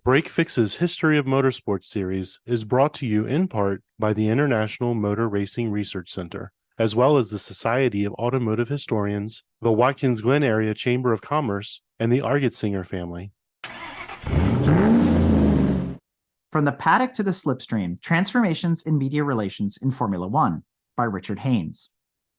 Break Fix's History of Motorsports series is brought to you in part by the International Motor Racing Research Center, as well as the Society of Automotive Historians, the Watkins Glen Area Chamber of Commerce, and the Argetsinger family. From the Paddock to the Slipstream, Transformations in Media Relations in Formula One by Richard Haynes.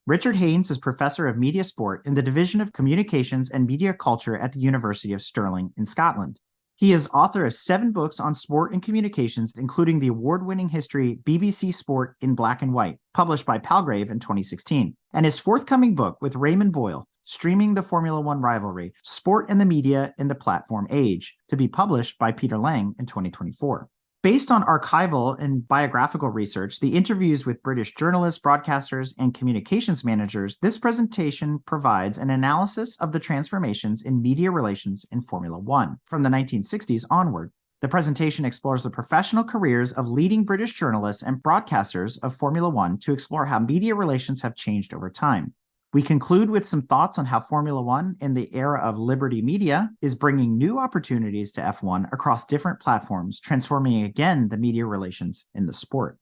Richard Haynes is Professor of Media Sport in the Division of Communications and Media Culture at the University of Stirling in Scotland. He is author of 7 books on sport and communications, including the award-winning history BBC Sport in Black and White, published by Palgrave in 2016, and his forthcoming book with Raymond Boyle, Streaming the Formula One Rivalry, Sport and the Media in the Platform Age, to be published by Peter Lang in 2024. Based on archival and biographical research, the interviews with British journalists, broadcasters, and communications managers, this presentation provides an analysis of the transformations in media relations in Formula One from the 1960s onward. The presentation explores the professional careers of leading British journalists and broadcasters of Formula One to explore how media relations have changed over time. We conclude with some thoughts on how Formula One in the era of Liberty Media is bringing new opportunities to F1 across different platforms, transforming again the media relations in the sport.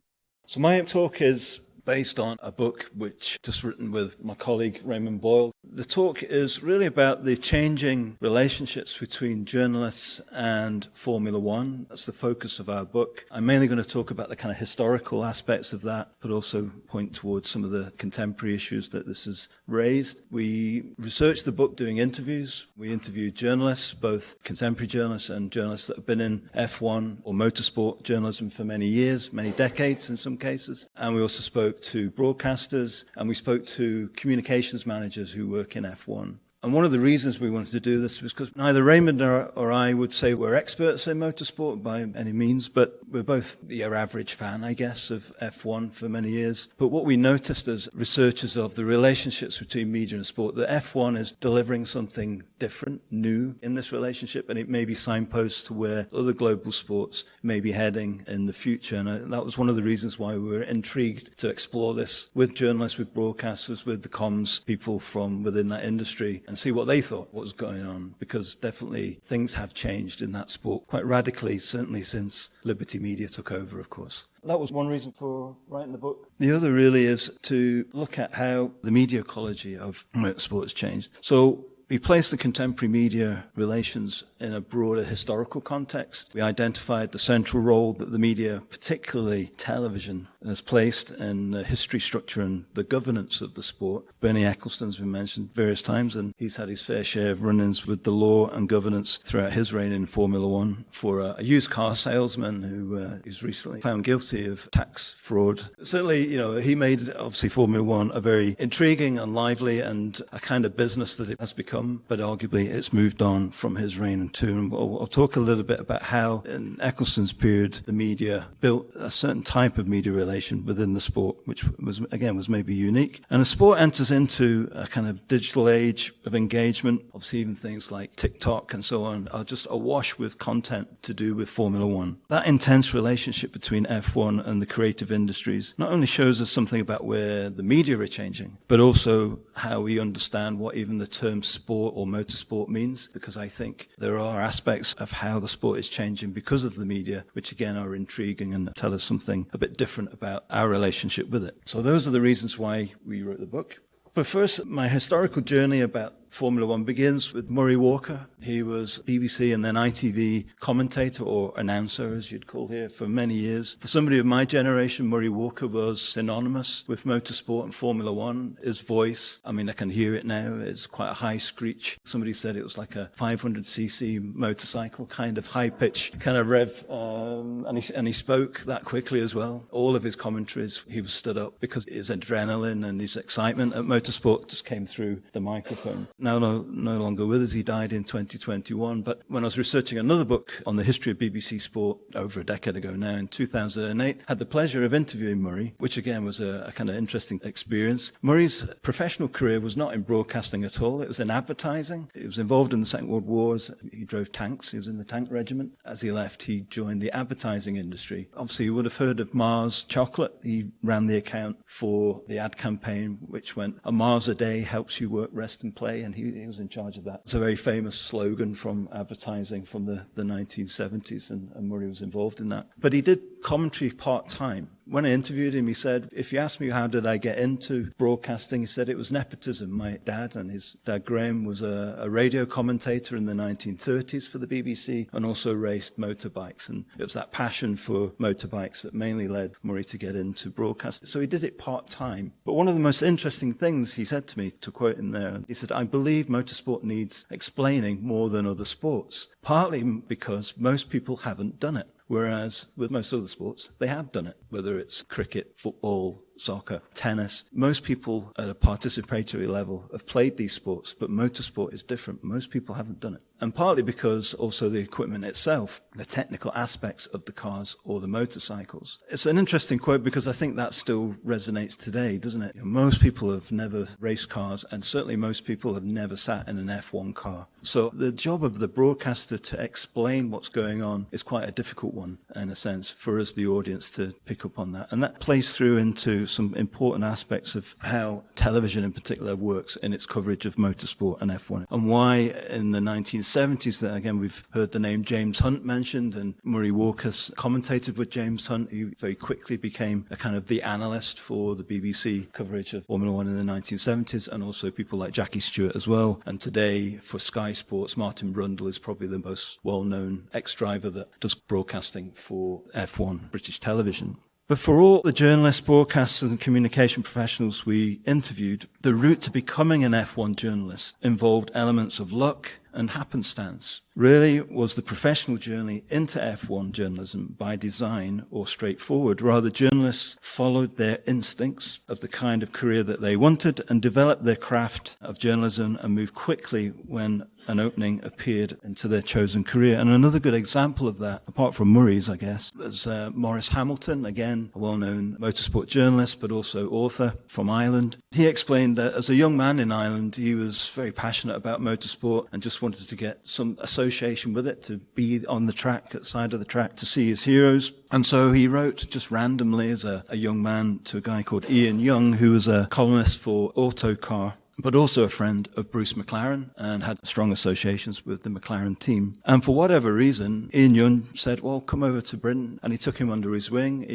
So my talk is based on a book which just written with my colleague Raymond Boyle. The talk is really about the changing relationships between journalists and Formula One. That's the focus of our book. I'm mainly going to talk about the kind of historical aspects of that, but also point towards some of the contemporary issues that this has raised. We researched the book doing interviews. We interviewed journalists, both contemporary journalists and journalists that have been in F1 or motorsport journalism for many years, many decades in some cases. And we also spoke to broadcasters, and we spoke to communications managers who work in F1. And one of the reasons we wanted to do this was because neither Raymond or I would say we're experts in motorsport by any means, but we're both your average fan, I guess, of F1 for many years. But what we noticed as researchers of the relationships between media and sport, that F1 is delivering something different, new in this relationship, and it may be signposts to where other global sports may be heading in the future. And that was one of the reasons why we were intrigued to explore this with journalists, with broadcasters, with the comms people from within that industry, and see what they thought what was going on, because definitely things have changed in that sport quite radically, certainly since Liberty Media took over, of course. That was one reason for writing the book. The other really is to look at how the media ecology of motorsport has changed. So we place the contemporary media relations in a broader historical context. We identified the central role that the media, particularly television, has placed in the history, structure, and the governance of the sport. Bernie Ecclestone's been mentioned various times, and he's had his fair share of run-ins with the law and governance throughout his reign in Formula One for a used car salesman who is recently found guilty of tax fraud. Certainly, he made, obviously, Formula One a very intriguing and lively and a kind of business that it has become. But arguably it's moved on from his reign too. And I'll talk a little bit about how in Ecclestone's period the media built a certain type of media relation within the sport, which was maybe unique. And as sport enters into a kind of digital age of engagement, obviously even things like TikTok and so on are just awash with content to do with Formula One. That intense relationship between F1 and the creative industries not only shows us something about where the media are changing, but also how we understand what even the term sport or motorsport means, because I think there are aspects of how the sport is changing because of the media, which again are intriguing and tell us something a bit different about our relationship with it. So those are the reasons why we wrote the book. But first, my historical journey about Formula One begins with Murray Walker. He was BBC and then ITV commentator or announcer, as you'd call here, for many years. For somebody of my generation, Murray Walker was synonymous with motorsport and Formula One. His voice, I can hear it now, it's quite a high screech. Somebody said it was like a 500cc motorcycle, kind of high pitch, kind of rev, and he spoke that quickly as well. All of his commentaries, he was stood up because his adrenaline and his excitement at motorsport just came through the microphone. Now no longer with us. He died in 2021. But when I was researching another book on the history of BBC Sport over a decade ago now, in 2008, had the pleasure of interviewing Murray, which again was a kind of interesting experience. Murray's professional career was not in broadcasting at all. It was in advertising. He was involved in the Second World Wars. He drove tanks. He was in the tank regiment. As he left, he joined the advertising industry. Obviously, you would have heard of Mars Chocolate. He ran the account for the ad campaign, which went, a Mars a day helps you work, rest and play. again, he was in charge of that. It's a very famous slogan from advertising from the 1970s, and Murray was involved in that. But he did commentary part-time. When I interviewed him, he said, if you ask me how did I get into broadcasting, he said it was nepotism. My dad and his dad Graham was a radio commentator in the 1930s for the BBC and also raced motorbikes. And it was that passion for motorbikes that mainly led Murray to get into broadcasting. So he did it part-time. But one of the most interesting things he said to me, to quote him there, he said, I believe motorsport needs explaining more than other sports, partly because most people haven't done it. Whereas with most other sports, they have done it, whether it's cricket, football, soccer, tennis. Most people at a participatory level have played these sports, but motorsport is different. Most people haven't done it. And partly because also the equipment itself, the technical aspects of the cars or the motorcycles. It's an interesting quote because I think that still resonates today, doesn't it? Most people have never raced cars, and certainly most people have never sat in an F1 car. So the job of the broadcaster to explain what's going on is quite a difficult one, in a sense, for us, the audience, to pick up on that. And that plays through into some important aspects of how television in particular works in its coverage of motorsport and F1, and why in the 1970s, that again we've heard the name James Hunt mentioned, and Murray Walker commentated with James Hunt, who very quickly became a kind of the analyst for the BBC coverage of Formula One in the 1970s, and also people like Jackie Stewart as well. And today for Sky Sports, Martin Brundle is probably the most well-known ex-driver that does broadcasting for F1 British television. But for all the journalists, broadcasters and communication professionals we interviewed, the route to becoming an F1 journalist involved elements of luck and happenstance. Really, was the professional journey into F1 journalism by design or straightforward? Rather, journalists followed their instincts of the kind of career that they wanted and developed their craft of journalism and moved quickly when an opening appeared into their chosen career. And another good example of that, apart from Murray's, I guess, was Maurice Hamilton, again, a well-known motorsport journalist, but also author from Ireland. He explained that as a young man in Ireland, he was very passionate about motorsport and just wanted to get some association with it, to be on the track, at the side of the track, to see his heroes. And so he wrote just randomly as a young man to a guy called Ian Young, who was a columnist for Autocar, but also a friend of Bruce McLaren and had strong associations with the McLaren team. And for whatever reason, Ian Young said, well, come over to Britain, and he took him under his wing.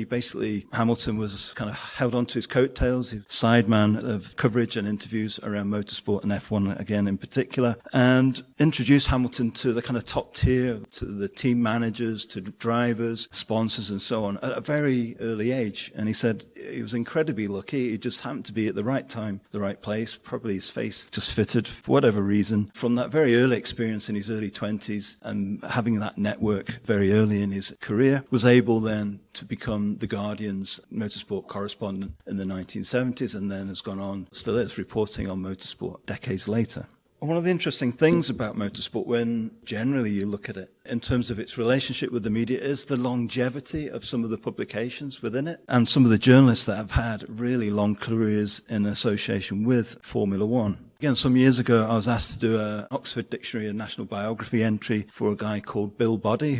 Hamilton was kind of held onto his coattails, he was sideman of coverage and interviews around motorsport and F1 again in particular, and introduced Hamilton to the kind of top tier, to the team managers, to drivers, sponsors and so on at a very early age. And he said he was incredibly lucky. He just happened to be at the right time, the right place, probably his face just fitted for whatever reason. From that very early experience in his early 20s and having that network very early in his career, was able then to become The Guardian's motorsport correspondent in the 1970s, and then has gone on, still is, reporting on motorsport decades later. One of the interesting things about motorsport, when generally you look at it in terms of its relationship with the media, is the longevity of some of the publications within it, and some of the journalists that have had really long careers in association with Formula One. Again, some years ago, I was asked to do an Oxford Dictionary and National Biography entry for a guy called Bill Boddy,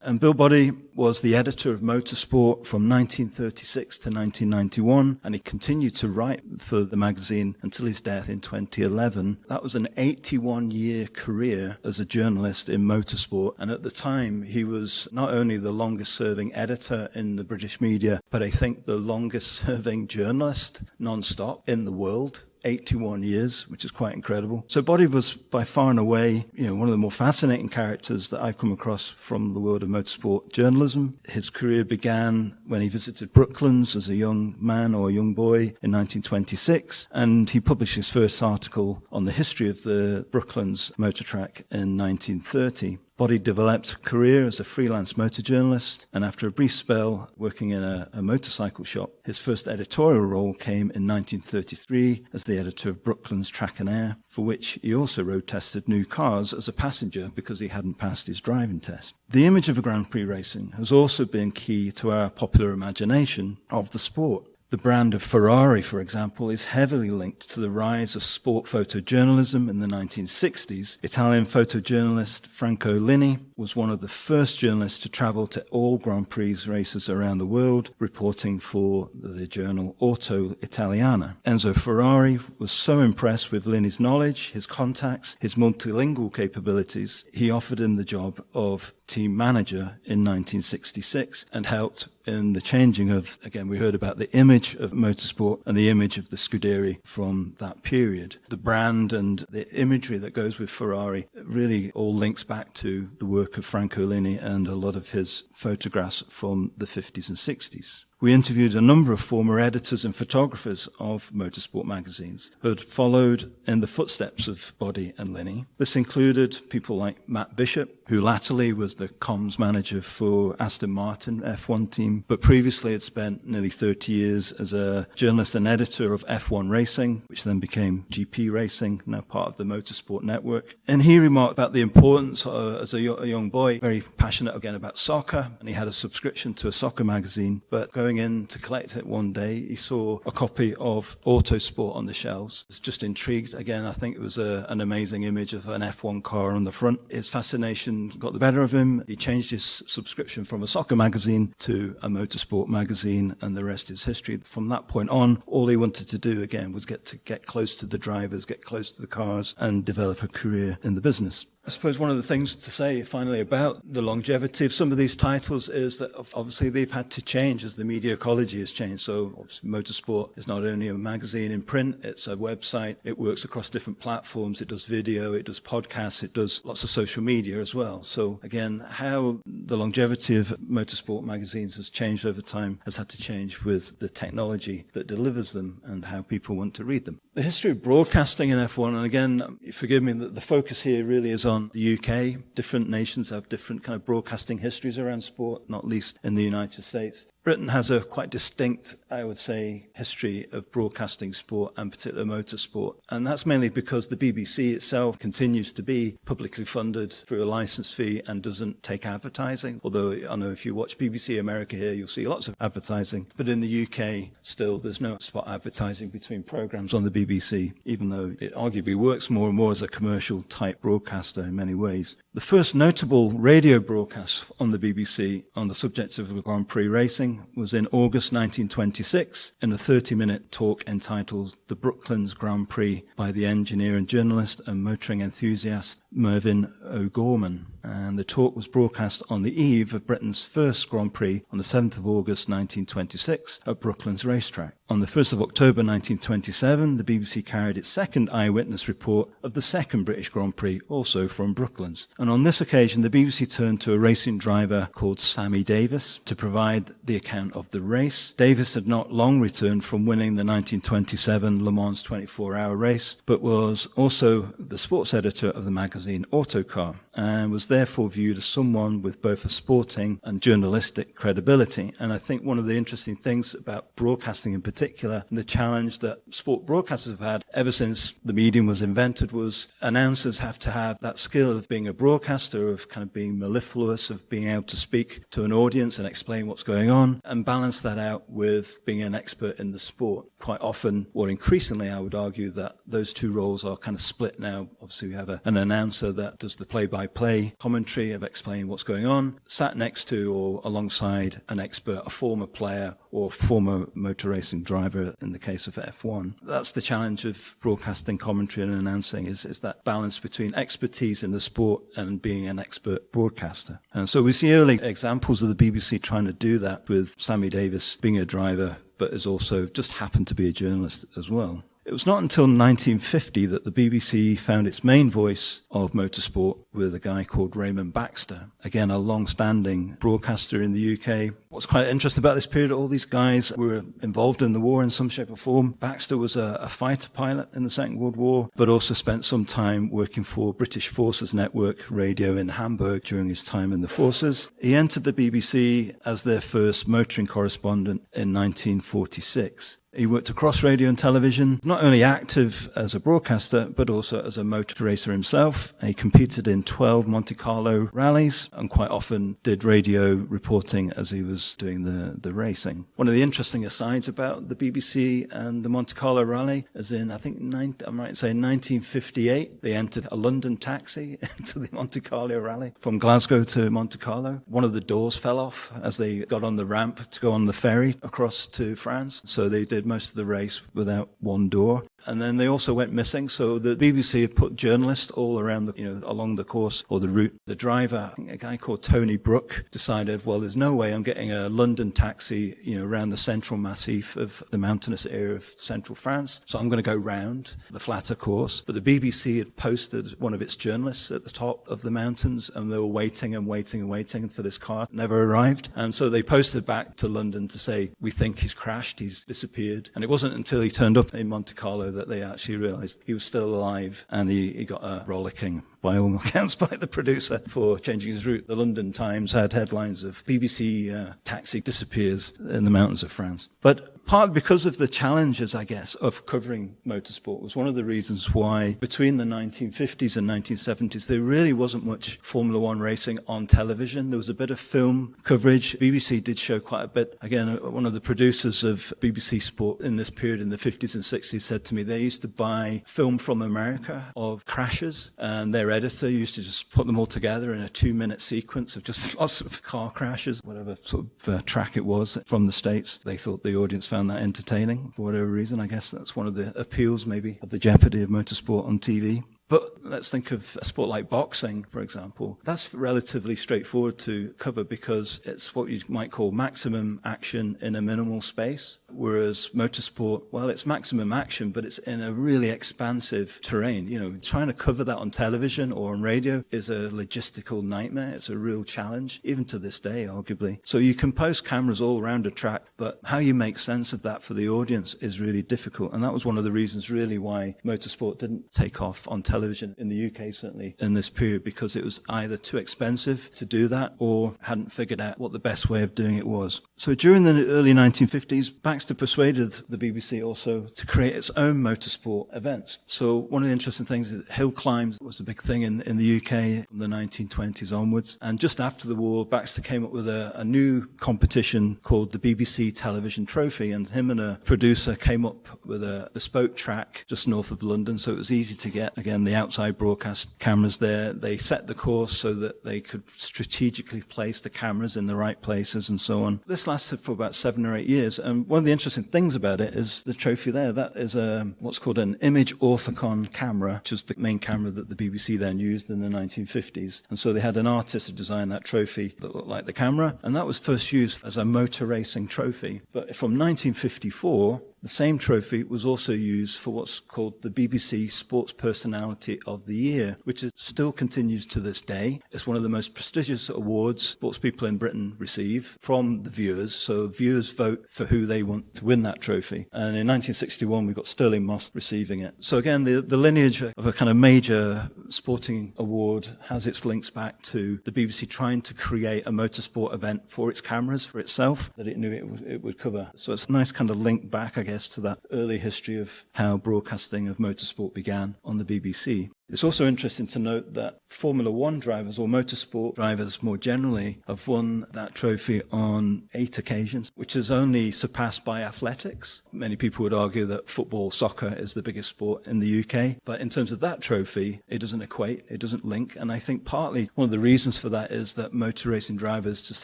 and Bill Boddy was the editor of Motorsport from 1936 to 1991, and he continued to write for the magazine until his death in 2011. That was an 81-year career as a journalist in motorsport, and at the time, he was not only the longest-serving editor in the British media, but I think the longest-serving journalist non-stop in the world. 81 years, which is quite incredible. So Boddy was by far and away, one of the more fascinating characters that I've come across from the world of motorsport journalism. His career began when he visited Brooklands as a young man or a young boy in 1926, and he published his first article on the history of the Brooklands motor track in 1930. Boddy developed a career as a freelance motor journalist, and after a brief spell working in a motorcycle shop, his first editorial role came in 1933 as the editor of Brooklands Track and Air, for which he also road tested new cars as a passenger because he hadn't passed his driving test. The image of Grand Prix racing has also been key to our popular imagination of the sport. The brand of Ferrari, for example, is heavily linked to the rise of sport photojournalism in the 1960s. Italian photojournalist Franco Lini was one of the first journalists to travel to all Grand Prix races around the world, reporting for the journal Auto Italiana. Enzo Ferrari was so impressed with Lini's knowledge, his contacts, his multilingual capabilities, he offered him the job of team manager in 1966 and helped in the changing of, again, we heard about the image of motorsport and the image of the Scuderia from that period. The brand and the imagery that goes with Ferrari really all links back to the work of Franco Lini and a lot of his photographs from the 50s and 60s. We interviewed a number of former editors and photographers of motorsport magazines who had followed in the footsteps of Body and Lini. This included people like Matt Bishop, who latterly was the comms manager for Aston Martin F1 team, but previously had spent nearly 30 years as a journalist and editor of F1 Racing, which then became GP Racing, now part of the Motorsport network. And he remarked about the importance, as a young boy, very passionate again about soccer, and he had a subscription to a soccer magazine, but going in to collect it one day, he saw a copy of Autosport on the shelves. He was just intrigued. Again, I think it was an amazing image of an F1 car on the front. His fascination got the better of him. He changed his subscription from a soccer magazine to a motorsport magazine, and the rest is history. From that point on, all he wanted to do again was get close to the drivers, get close to the cars, and develop a career in the business. I suppose one of the things to say finally about the longevity of some of these titles is that obviously they've had to change as the media ecology has changed. So obviously Motorsport is not only a magazine in print, it's a website. It works across different platforms. It does video, it does podcasts, it does lots of social media as well. So again, how the longevity of motorsport magazines has changed over time has had to change with the technology that delivers them and how people want to read them. The history of broadcasting in F1, and again, forgive me, the focus here really is on the UK. Different nations have different kind of broadcasting histories around sport, not least in the United States. Britain has a quite distinct, I would say, history of broadcasting sport and particular motorsport. And that's mainly because the BBC itself continues to be publicly funded through a license fee and doesn't take advertising. Although I know if you watch BBC America here, you'll see lots of advertising. But in the UK, still, there's no spot advertising between programmes on the BBC, even though it arguably works more and more as a commercial type broadcaster in many ways. The first notable radio broadcast on the BBC on the subject of Grand Prix racing was in August 1926 in a 30-minute talk entitled The Brooklands Grand Prix by the engineer and journalist and motoring enthusiast Mervyn O'Gorman. And the talk was broadcast on the eve of Britain's first Grand Prix on the 7th of August 1926 at Brooklands Racetrack. On the 1st of October 1927, the BBC carried its second eyewitness report of the second British Grand Prix, also from Brooklands. And on this occasion, the BBC turned to a racing driver called Sammy Davis to provide the account of the race. Davis had not long returned from winning the 1927 Le Mans 24-hour race, but was also the sports editor of the magazine Autocar, and was therefore viewed as someone with both a sporting and journalistic credibility. And I think one of the interesting things about broadcasting in particular, and the challenge that sport broadcasters have had ever since the medium was invented, was announcers have to have that skill of being a broadcaster, of kind of being mellifluous, of being able to speak to an audience and explain what's going on, and balance that out with being an expert in the sport. Quite often, or increasingly, I would argue that those two roles are kind of split now. Obviously, we have an announcer that does the play-by-play commentary of explaining what's going on, sat next to or alongside an expert, a former player or former motor racing driver in the case of F1. That's the challenge of broadcasting commentary and announcing, is that balance between expertise in the sport and being an expert broadcaster. And so we see early examples of the BBC trying to do that, with Sammy Davis being a driver, but has also just happened to be a journalist as well. It was not until 1950 that the BBC found its main voice of motorsport with a guy called Raymond Baxter, again a long-standing broadcaster in the UK. What's quite interesting about this period, all these guys were involved in the war in some shape or form. Baxter was a fighter pilot in the Second World War, but also spent some time working for British Forces Network Radio in Hamburg during his time in the forces. He entered the BBC as their first motoring correspondent in 1946. He worked across radio and television, not only active as a broadcaster, but also as a motor racer himself. He competed in 12 Monte Carlo rallies and quite often did radio reporting as he was was doing the racing. One of the interesting asides about the BBC and the Monte Carlo Rally is in, I think, I might say 1958, they entered a London taxi into the Monte Carlo Rally from Glasgow to Monte Carlo. One of the doors fell off as they got on the ramp to go on the ferry across to France. So they did most of the race without one door. And then they also went missing. So the BBC had put journalists all around along the course or the route. The driver, a guy called Tony Brooke, decided, well, there's no way I'm getting a London taxi, around the central massif of the mountainous area of central France. So I'm going to go round the flatter course. But the BBC had posted one of its journalists at the top of the mountains, and they were waiting and waiting and waiting for this car. It never arrived. And so they posted back to London to say, we think he's crashed, he's disappeared. And it wasn't until he turned up in Monte Carlo that they actually realized he was still alive, and he got a rollicking, by all accounts, by the producer for changing his route. The London Times had headlines of BBC taxi disappears in the mountains of France. But partly because of the challenges, I guess, of covering motorsport was one of the reasons why between the 1950s and 1970s, there really wasn't much Formula One racing on television. There was a bit of film coverage. BBC did show quite a bit. Again, one of the producers of BBC Sport in this period in the 50s and 60s said to me they used to buy film from America of crashes, and their editor used to just put them all together in a 2-minute sequence of just lots of car crashes, whatever sort of track it was from the States. They thought the audience found that entertaining for whatever reason. I guess that's one of the appeals maybe of the jeopardy of motorsport on TV. But let's think of a sport like boxing, for example. That's relatively straightforward to cover because it's what you might call maximum action in a minimal space. Whereas motorsport, well, it's maximum action, but it's in a really expansive terrain. Trying to cover that on television or on radio is a logistical nightmare. It's a real challenge, even to this day, arguably. So you can post cameras all around a track, but how you make sense of that for the audience is really difficult. And that was one of the reasons really why motorsport didn't take off on television in the UK, certainly in this period, because it was either too expensive to do that or hadn't figured out what the best way of doing it was. So during the early 1950s, Baxter persuaded the BBC also to create its own motorsport events. So one of the interesting things is that hill climbs was a big thing in the UK from the 1920s onwards. And just after the war, Baxter came up with a new competition called the BBC Television Trophy, and him and a producer came up with a bespoke track just north of London, so it was easy to get, again, the outside broadcast cameras there. They set the course so that they could strategically place the cameras in the right places and so on. This lasted for about 7 or 8 years, and one of the interesting things about it is the trophy there. That is what's called an image orthicon camera, which was the main camera that the BBC then used in the 1950s. And so they had an artist who designed that trophy that looked like the camera, and that was first used as a motor racing trophy. But from 1954, the same trophy was also used for what's called the BBC Sports Personality of the Year, which still continues to this day. It's one of the most prestigious awards sports people in Britain receive from the viewers. So viewers vote for who they want to win that trophy. And in 1961, we got Stirling Moss receiving it. So again, the lineage of a kind of major sporting award has its links back to the BBC trying to create a motorsport event for its cameras, for itself, that it knew it would cover. So it's a nice kind of link back, I guess, to that early history of how broadcasting of motorsport began on the BBC. It's also interesting to note that Formula One drivers, or motorsport drivers more generally, have won that trophy on 8 occasions, which is only surpassed by athletics. Many people would argue that football, soccer is the biggest sport in the UK. But in terms of that trophy, it doesn't equate, it doesn't link. And I think partly one of the reasons for that is that motor racing drivers just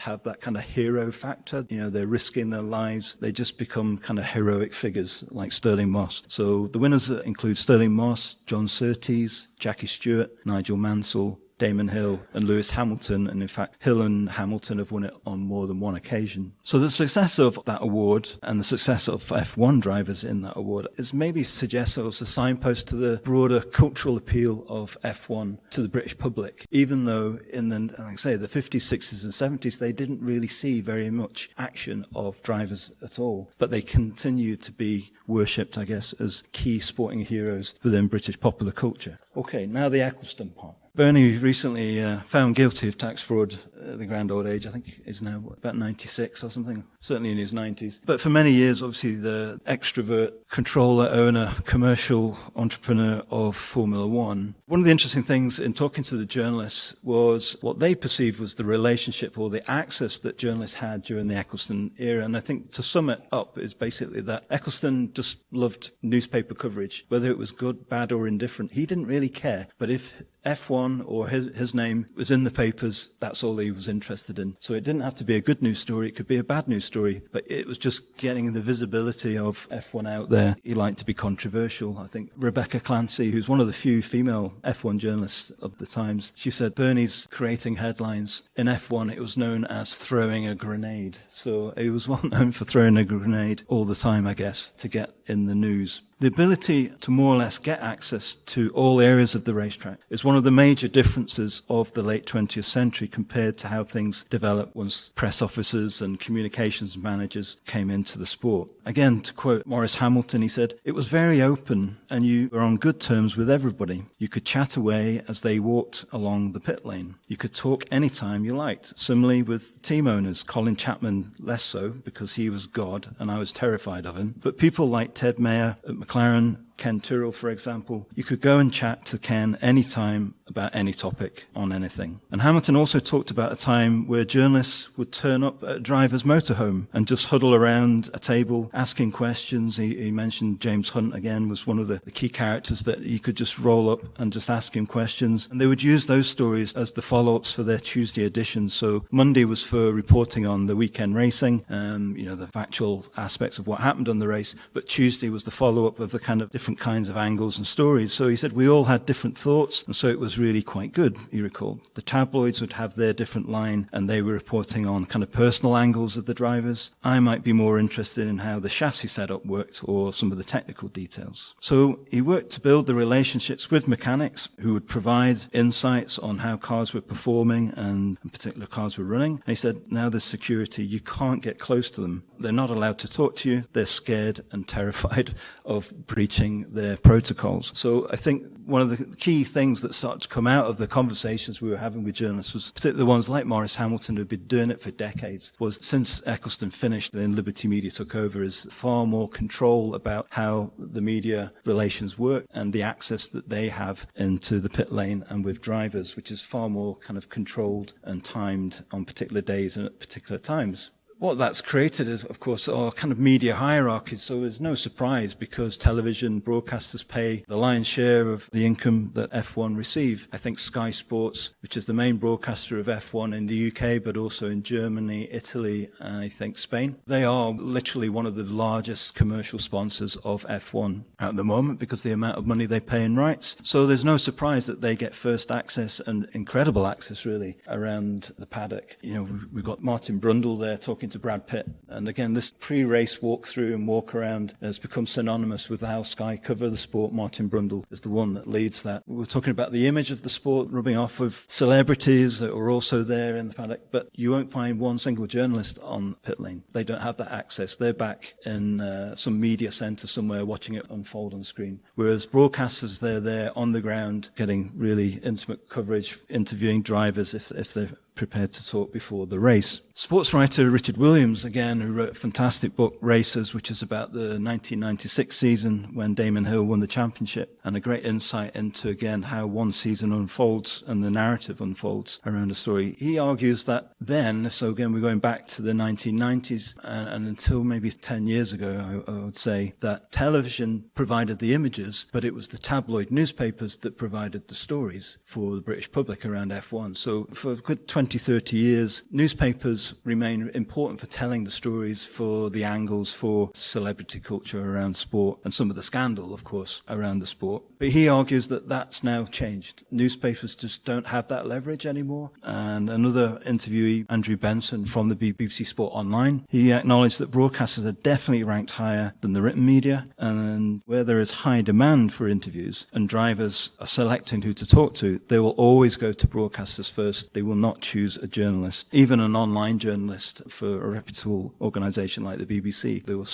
have that kind of hero factor. They're risking their lives. They just become kind of heroic figures like Stirling Moss. So the winners include Stirling Moss, John Surtees, Jackie Stewart, Nigel Mansell, Damon Hill and Lewis Hamilton, and in fact Hill and Hamilton have won it on more than one occasion. So the success of that award and the success of F1 drivers in that award is maybe suggests as a signpost to the broader cultural appeal of F1 to the British public, even though in the 50s, 60s and 70s they didn't really see very much action of drivers at all, but they continue to be worshipped, I guess, as key sporting heroes within British popular culture. Okay, now the Ecclestone part. Bernie recently found guilty of tax fraud the grand old age. I think he's now about 96 or something, certainly in his 90s. But for many years, obviously, the extrovert, controller, owner, commercial entrepreneur of Formula One. One of the interesting things in talking to the journalists was what they perceived was the relationship or the access that journalists had during the Ecclestone era. And I think to sum it up is basically that Ecclestone just loved newspaper coverage, whether it was good, bad, or indifferent. He didn't really care. But if F1 or his name was in the papers, that's all he was interested in. So it didn't have to be a good news story. It could be a bad news story, but it was just getting the visibility of F1 out there. He liked to be controversial. I think Rebecca Clancy, who's one of the few female F1 journalists of the times, she said Bernie's creating headlines. In F1, it was known as throwing a grenade. So he was well known for throwing a grenade all the time, I guess, to get in the news. The ability to more or less get access to all areas of the racetrack is one of the major differences of the late 20th century compared to how things developed once press officers and communications managers came into the sport. Again, to quote Maurice Hamilton, he said, "It was very open and you were on good terms with everybody. You could chat away as they walked along the pit lane. You could talk anytime you liked." Similarly with team owners, Colin Chapman less so because he was God and I was terrified of him. But people like Ted Mayer at McLaren, Ken Tyrrell, for example, you could go and chat to Ken anytime about any topic on anything. And Hamilton also talked about a time where journalists would turn up at a driver's motorhome and just huddle around a table asking questions. He mentioned James Hunt again was one of the key characters that you could just roll up and just ask him questions. And they would use those stories as the follow-ups for their Tuesday editions. So Monday was for reporting on the weekend racing, the factual aspects of what happened on the race. But Tuesday was the follow-up of the kind of different kinds of angles and stories. So he said we all had different thoughts, and so it was really quite good, he recalled. The tabloids would have their different line, and they were reporting on kind of personal angles of the drivers. I might be more interested in how the chassis setup worked or some of the technical details. So he worked to build the relationships with mechanics who would provide insights on how cars were performing and particular cars were running. And he said, now there's security. You can't get close to them. They're not allowed to talk to you. They're scared and terrified of breaching their protocols. So I think one of the key things that started to come out of the conversations we were having with journalists was particularly the ones like Maurice Hamilton who'd been doing it for decades, was since Ecclestone finished and Liberty Media took over, is far more control about how the media relations work and the access that they have into the pit lane and with drivers, which is far more kind of controlled and timed on particular days and at particular times. What that's created is, of course, our kind of media hierarchy. So there's no surprise because television broadcasters pay the lion's share of the income that F1 receive. I think Sky Sports, which is the main broadcaster of F1 in the UK, but also in Germany, Italy, and I think Spain, they are literally one of the largest commercial sponsors of F1 at the moment because of the amount of money they pay in rights. So there's no surprise that they get first access and incredible access, really, around the paddock. We've got Martin Brundle there talking to Brad Pitt. And again, this pre-race walkthrough and walk around has become synonymous with how Sky cover the sport. Martin Brundle is the one that leads that. We're talking about the image of the sport rubbing off of celebrities that are also there in the paddock, but you won't find one single journalist on pit lane. They don't have that access. They're back in some media centre somewhere watching it unfold on screen. Whereas broadcasters, they're there on the ground getting really intimate coverage, interviewing drivers if they're prepared to talk before the race. Sports writer Richard Williams, again, who wrote a fantastic book, Racers, which is about the 1996 season when Damon Hill won the championship, and a great insight into, again, how one season unfolds and the narrative unfolds around a story. He argues that then, so again, we're going back to the 1990s and until maybe 10 years ago, I would say, that television provided the images, but it was the tabloid newspapers that provided the stories for the British public around F1. So for a good 20, 30 years, newspapers remain important for telling the stories, for the angles, for celebrity culture around sport, and some of the scandal, of course, around the sport. But he argues that that's now changed. Newspapers just don't have that leverage anymore. And another interviewee, Andrew Benson from the BBC Sport Online, he acknowledged that broadcasters are definitely ranked higher than the written media, and where there is high demand for interviews and drivers are selecting who to talk to, they will always go to broadcasters first. They will not choose a journalist, even an online journalist for a reputable organization like the BBC. They will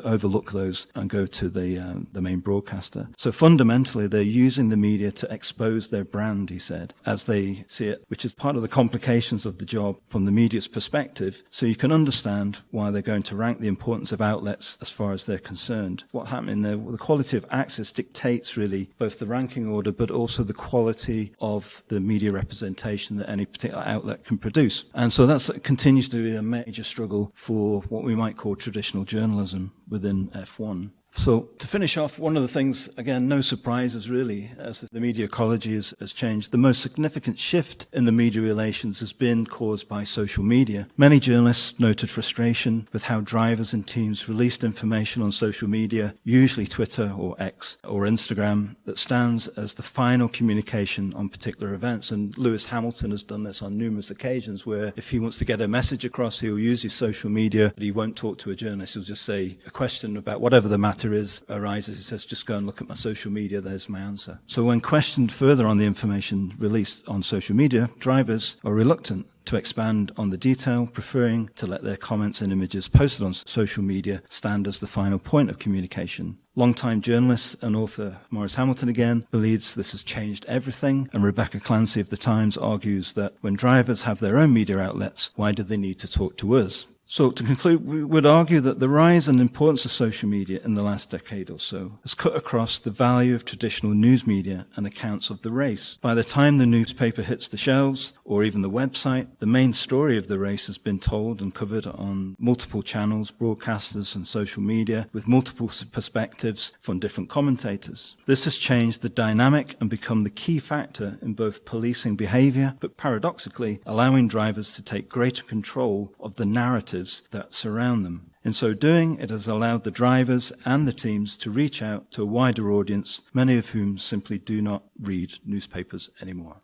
overlook those and go to the main broadcaster. So fundamentally, they're using the media to expose their brand, he said, as they see it, which is part of the complications of the job from the media's perspective. So you can understand why they're going to rank the importance of outlets as far as they're concerned. What happened in there, the quality of access dictates really both the ranking order, but also the quality of the media representation that any particular outlet can produce. And so that continues to be a major struggle for what we might call traditional journalism within F1. So to finish off, one of the things, again, no surprises really, as the media ecology has changed. The most significant shift in the media relations has been caused by social media. Many journalists noted frustration with how drivers and teams released information on social media, usually Twitter or X or Instagram, that stands as the final communication on particular events. And Lewis Hamilton has done this on numerous occasions, where if he wants to get a message across, he'll use his social media, but he won't talk to a journalist. He'll just say a question about whatever the matter arises. He says, just go and look at my social media, there's my answer. So when questioned further on the information released on social media, drivers are reluctant to expand on the detail, preferring to let their comments and images posted on social media stand as the final point of communication. Longtime journalist and author Maurice Hamilton again believes this has changed everything, and Rebecca Clancy of The Times argues that when drivers have their own media outlets, why do they need to talk to us? So to conclude, we would argue that the rise and importance of social media in the last decade or so has cut across the value of traditional news media and accounts of the race. By the time the newspaper hits the shelves, or even the website, the main story of the race has been told and covered on multiple channels, broadcasters and social media, with multiple perspectives from different commentators. This has changed the dynamic and become the key factor in both policing behavior, but paradoxically allowing drivers to take greater control of the narrative that surround them. In so doing, it has allowed the drivers and the teams to reach out to a wider audience, many of whom simply do not read newspapers anymore.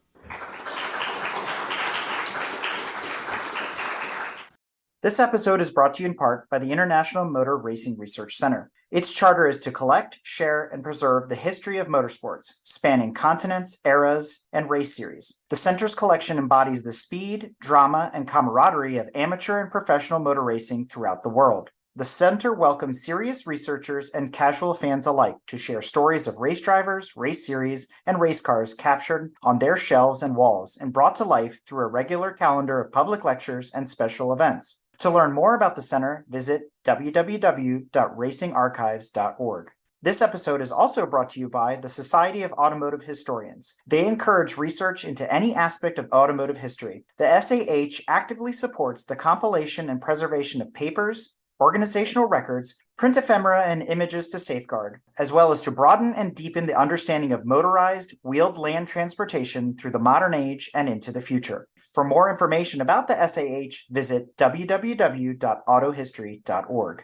This episode is brought to you in part by the International Motor Racing Research Center. Its charter is to collect, share, and preserve the history of motorsports, spanning continents, eras, and race series. The center's collection embodies the speed, drama, and camaraderie of amateur and professional motor racing throughout the world. The center welcomes serious researchers and casual fans alike to share stories of race drivers, race series, and race cars captured on their shelves and walls and brought to life through a regular calendar of public lectures and special events. To learn more about the center, visit www.racingarchives.org. This episode is also brought to you by the Society of Automotive Historians. They encourage research into any aspect of automotive history. The SAH actively supports the compilation and preservation of papers, organizational records, print ephemera, and images to safeguard, as well as to broaden and deepen the understanding of motorized, wheeled land transportation through the modern age and into the future. For more information about the SAH, visit www.autohistory.org.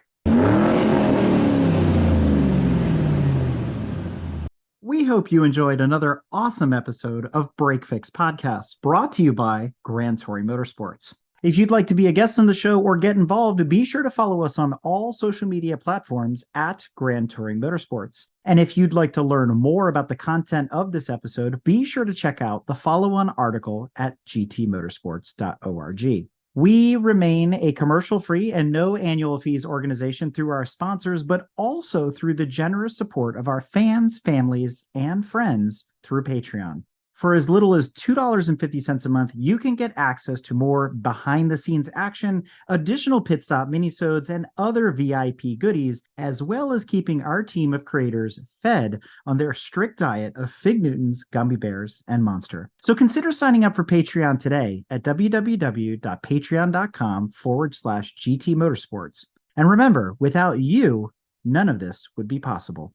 We hope you enjoyed another awesome episode of Break Fix Podcast, brought to you by Grand Touring Motorsports. If you'd like to be a guest on the show or get involved, be sure to follow us on all social media platforms at Grand Touring Motorsports. And if you'd like to learn more about the content of this episode, be sure to check out the follow-on article at gtmotorsports.org. We remain a commercial-free and no annual fees organization through our sponsors, but also through the generous support of our fans, families, and friends through Patreon. For as little as $2.50 a month, you can get access to more behind-the-scenes action, additional pit stop minisodes, and other VIP goodies, as well as keeping our team of creators fed on their strict diet of Fig Newtons, gummy bears, and Monster. So consider signing up for Patreon today at www.patreon.com/GT Motorsports. And remember, without you, none of this would be possible.